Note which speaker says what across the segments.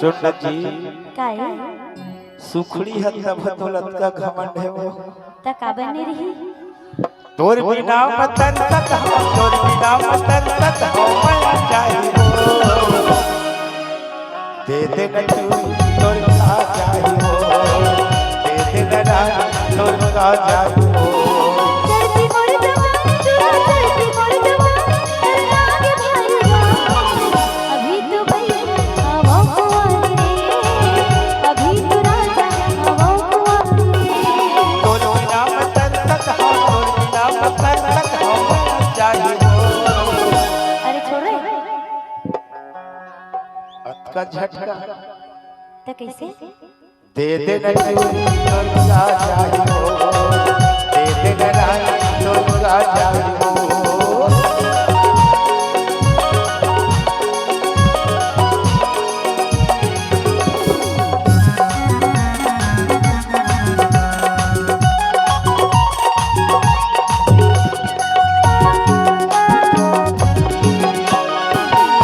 Speaker 1: सुन जी
Speaker 2: काय
Speaker 1: सुखड़ी हत्ता बदौलत का घमंड है वो
Speaker 2: ता का बने रही
Speaker 1: तोर बिना मतन तक हम तोर बिना मतन तक हम मर जाए हो दे दे न तू तोर का जाए हो दे दे न ना तोर का जाए हो
Speaker 2: चढ़ती मोर जवान चुरा चढ़ती मोर जवान करना के भाईगा अभी तो भैया हवा कुआरी रे अभी तो राजा हवा कुआरी रे
Speaker 1: तोर बिना मतन तक हम तोर बिना मतन तक हम मर जाए हो
Speaker 2: अरे छोड़ रे
Speaker 1: का झटका
Speaker 2: तो कैसे
Speaker 1: दे दे न तू तोर का जाए हो दे दे न ना तोर का जाए हो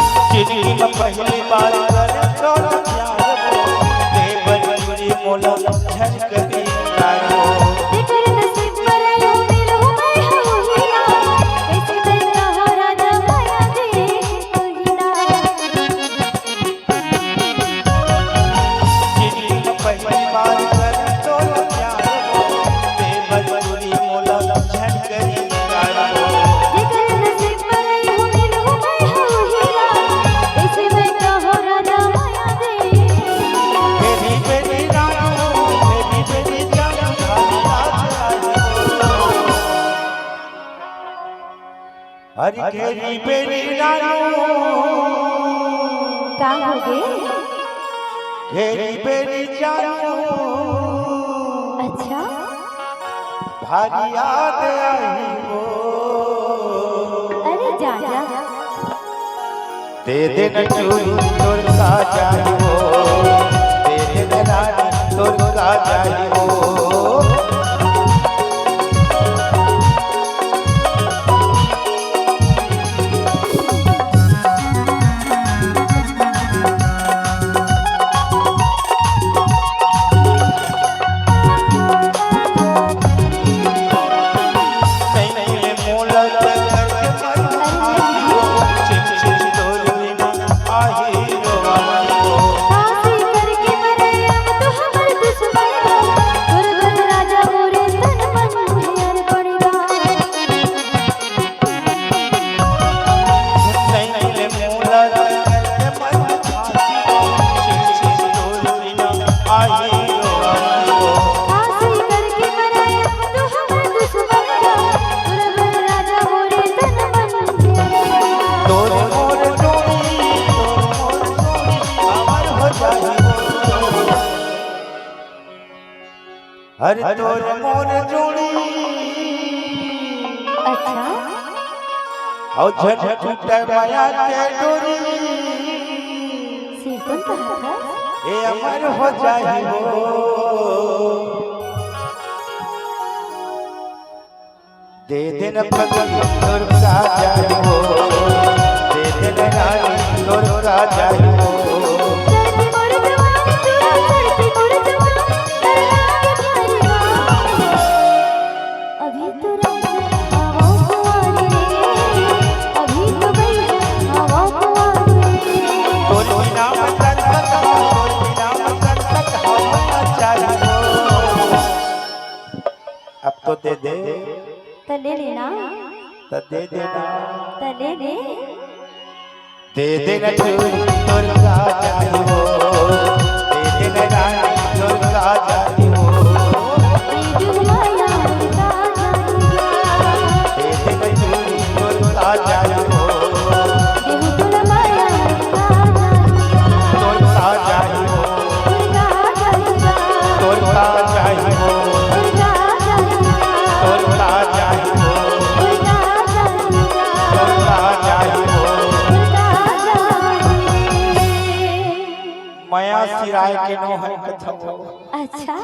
Speaker 1: पहली बार करे तो प्यार हो दे बड़ी मोला झटकरी तारो
Speaker 2: तेरे नसीब पर आयो मिलो मैं हूँ हीरा ऐसे करता हो राजा माया दे तो हीरा
Speaker 1: जिंदगी पहली बार करे तो प्यार हो दे बड़ी मोला झटकरी तारो
Speaker 2: तेरे नसीब पर आयो मिलो मैं हूँ हीरा ऐसे करता हो राजा माया दे
Speaker 1: मेरी बेटी रानो मेरी बेटी जानो हरी घेरी बेटी रानो
Speaker 2: का हो गए
Speaker 1: घेरी बेटी जानो
Speaker 2: अच्छा
Speaker 1: भारी याद आई हो
Speaker 2: अरे जा जा
Speaker 1: दे दे न चूरी तोर का जाई हो दे दे न रानी तोर का जाई हो हर तोर मोर जोड़ी
Speaker 2: अच्छा
Speaker 1: और झट टूटे माया के डोरी
Speaker 2: सिंपल कहा था
Speaker 1: ए अमर हो जाई हो दे दे न पगल तोर का जाई हो दे दे न रानी तोर का जाई हो अब तो दे दे
Speaker 2: तो ले लेना
Speaker 1: तो दे देना
Speaker 2: तो ले ले
Speaker 1: दे दे न तोर का जाई हो दे दे न रानी तोर का जाई हो
Speaker 2: दे दे माया का
Speaker 1: दे दे न तोर का जाई हो
Speaker 2: दे दे माया
Speaker 1: तोर का जाई हो तोर का जाई हो तोर का जाई हो तोर का जाई हो माया सिराय के नो है कथो
Speaker 2: अच्छा